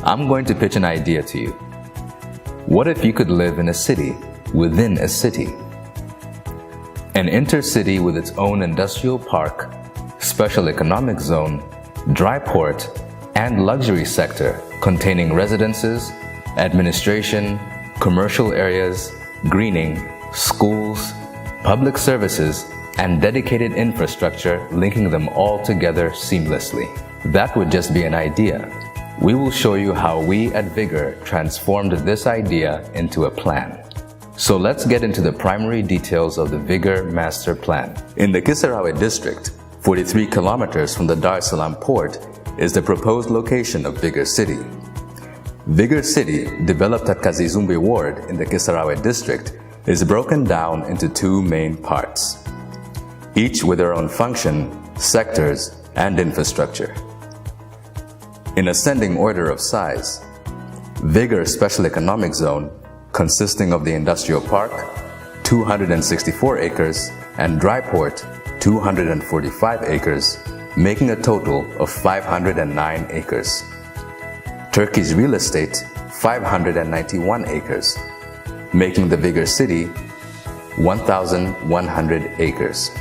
I'm going to pitch an idea to you. What if you could live in a city within a city? An intercity with its own industrial park, special economic zone, dry port, and luxury sector containing residences, administration, commercial areas, greening, schools, public services, and dedicated infrastructure linking them all together seamlessly. That would just be an idea. We will show you how we at Vigor transformed this idea into a plan. So let's get into the primary details of the Vigor Master Plan. In the Kisarawe district, 43 kilometers from the Dar es Salaam port, is the proposed location of Vigor City. Vigor City, developed at Kazizumbi Ward in the Kisarawe district, is broken down into two main parts, each with their own function, sectors, and infrastructure. In ascending order of size, Vigor Special Economic Zone, consisting of the Industrial Park, 264 acres, and Dry Port, 245 acres, making a total of 509 acres. Turkey's Real Estate, 591 acres, making the Vigor City 1,100 acres.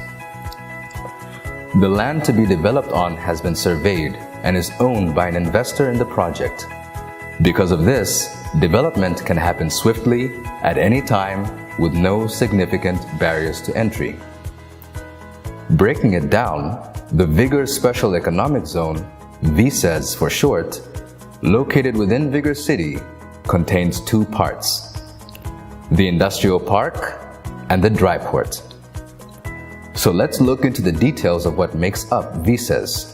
The land to be developed on has been surveyed and is owned by an investor in the project. Because of this, development can happen swiftly at any time with no significant barriers to entry. Breaking it down, the Vigor Special Economic Zone, VSEZ for short, located within Vigor City, contains two parts: the Industrial Park and the Dry Port. So let's look into the details of what makes up VSEZ.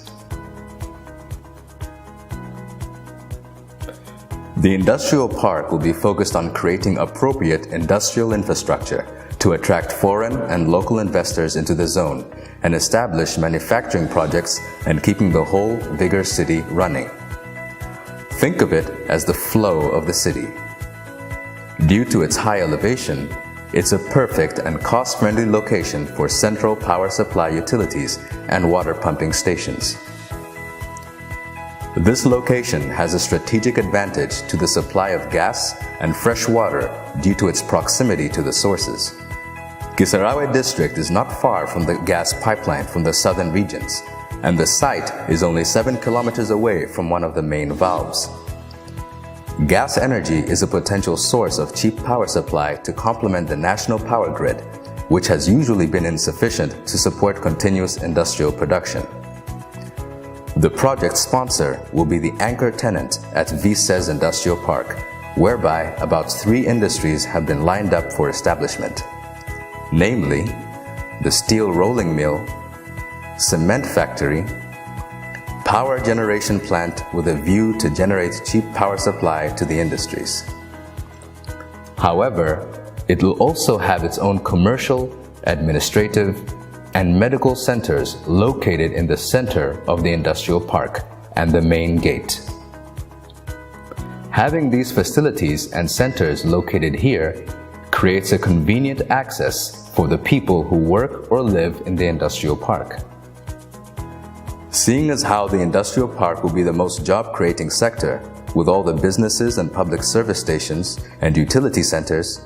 The Industrial Park will be focused on creating appropriate industrial infrastructure to attract foreign and local investors into the zone and establish manufacturing projects and keeping the whole Vigor City running. Think of it as the flow of the city. Due to its high elevation, it's a perfect and cost-friendly location for central power supply utilities and water pumping stations. This location has a strategic advantage to the supply of gas and fresh water due to its proximity to the sources. Kisarawe district is not far from the gas pipeline from the southern regions, and the site is only 7 kilometers away from one of the main valves. Gas energy is a potential source of cheap power supply to complement the national power grid, which has usually been insufficient to support continuous industrial production. The project sponsor will be the anchor tenant at VSEZ Industrial Park, whereby about 3 industries have been lined up for establishment, namely the steel rolling mill, cement factory, power generation plant with a view to generate cheap power supply to the industries. However, it will also have its own commercial, administrative, and medical centers located in the center of the industrial park and the main gate. Having these facilities and centers located here creates a convenient access for the people who work or live in the industrial park. Seeing as how the industrial park will be the most job-creating sector, with all the businesses and public service stations and utility centers,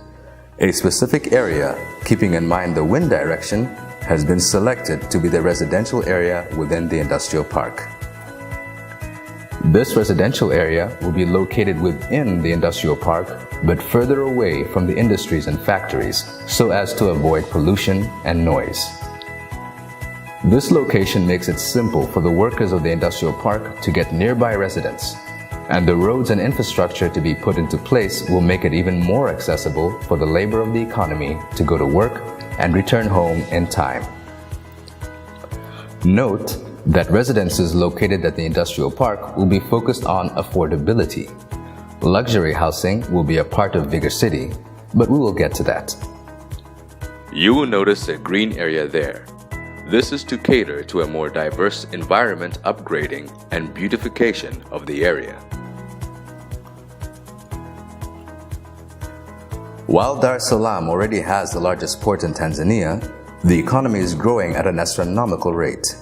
a specific area, keeping in mind the wind direction, has been selected to be the residential area within the industrial park. This residential area will be located within the industrial park, but further away from the industries and factories, so as to avoid pollution and noise. This location makes it simple for the workers of the industrial park to get nearby residents, and the roads and infrastructure to be put into place will make it even more accessible for the labor of the economy to go to work and return home in time. Note that residences located at the industrial park will be focused on affordability. Luxury housing will be a part of Vigor City, but we will get to that. You will notice a green area there. This is to cater to a more diverse environment upgrading and beautification of the area. While Dar es Salaam already has the largest port in Tanzania, the economy is growing at an astronomical rate.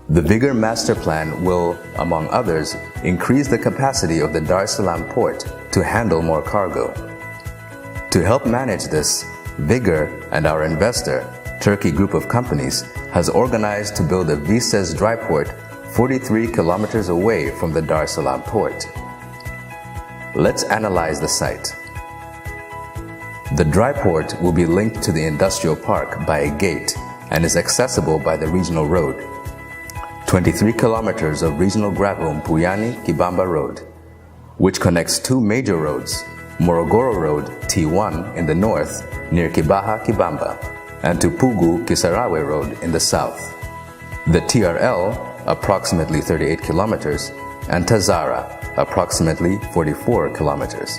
The Vigor Master Plan will, among others, increase the capacity of the Dar es Salaam port to handle more cargo. To help manage this, Vigor and our investor, Turkey Group of Companies, has organized to build a VSES dry port 43 kilometers away from the Dar es Salaam port. Let's analyze the site. The dry port will be linked to the industrial park by a gate and is accessible by the regional road. 23 kilometers of regional gravel Mpuyani-Kibamba Road, which connects two major roads, Morogoro Road T1 in the north near Kibaha-Kibamba and to Pugu Kisarawe Road in the south. The TRL, approximately 38 kilometers, and Tazara, approximately 44 kilometers.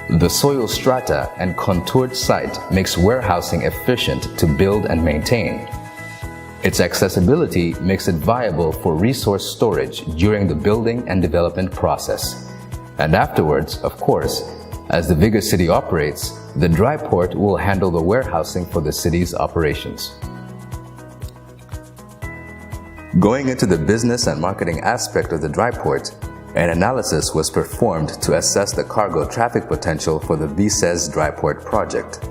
The soil strata and contoured site makes warehousing efficient to build and maintain. Its accessibility makes it viable for resource storage during the building and development process. And afterwards, of course, as the Vigor City operates, the dry port will handle the warehousing for the city's operations. Going into the business and marketing aspect of the dry port, an analysis was performed to assess the cargo traffic potential for the VSES dry port project.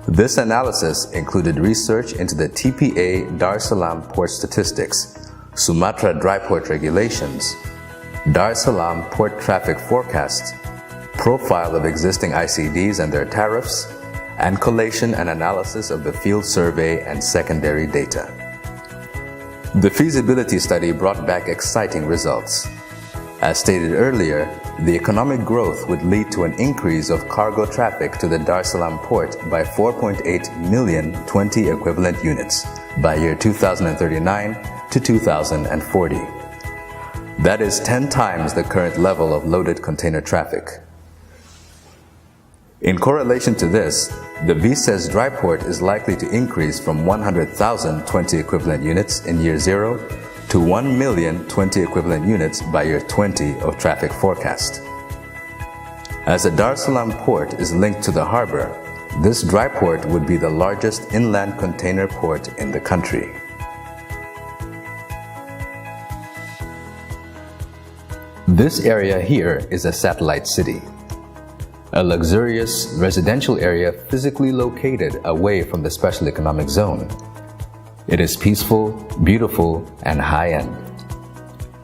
This analysis included research into the TPA Dar es Salaam port statistics, Sumatra dry port regulations, Dar es Salaam port traffic forecasts, profile of existing ICDs and their tariffs, and collation and analysis of the field survey and secondary data. The feasibility study brought back exciting results. As stated earlier, the economic growth would lead to an increase of cargo traffic to the Dar es Salaam port by 4.8 million 20 equivalent units by year 2039 to 2040. That is 10 times the current level of loaded container traffic. In correlation to this, the VSES dry port is likely to increase from 100,000 20 equivalent units in year 0 to 1 million 20 equivalent units by year 20 of traffic forecast. As the Dar es Salaam port is linked to the harbor, this dry port would be the largest inland container port in the country. This area here is a satellite city, a luxurious residential area physically located away from the special economic zone. It is peaceful, beautiful, and high-end.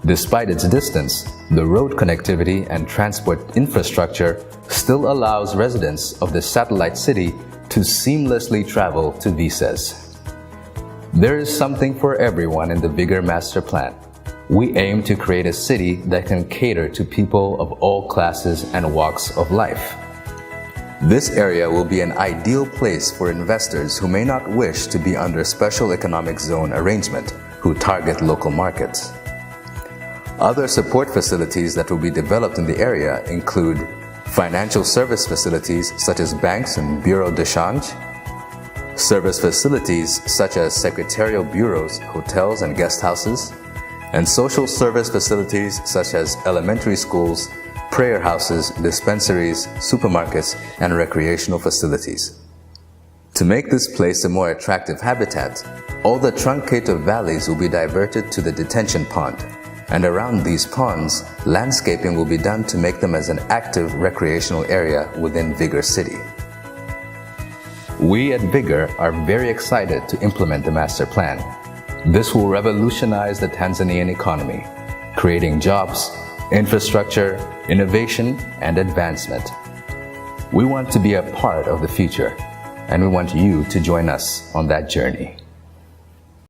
Despite its distance, the road connectivity and transport infrastructure still allows residents of the satellite city to seamlessly travel to VSES. There is something for everyone in the Vigor Master Plan. We aim to create a city that can cater to people of all classes and walks of life. This area will be an ideal place for investors who may not wish to be under special economic zone arrangement, who target local markets. Other support facilities that will be developed in the area include financial service facilities such as banks and bureau de change, service facilities such as secretarial bureaus, hotels and guest houses, and social service facilities such as elementary schools, prayer houses, dispensaries, supermarkets, and recreational facilities. To make this place a more attractive habitat, all the truncated valleys will be diverted to the detention pond, and around these ponds, landscaping will be done to make them as an active recreational area within Vigor City. We at Vigor are very excited to implement the master plan. This will revolutionize the Tanzanian economy, creating jobs, infrastructure, innovation, and advancement. We want to be a part of the future, and we want you to join us on that journey.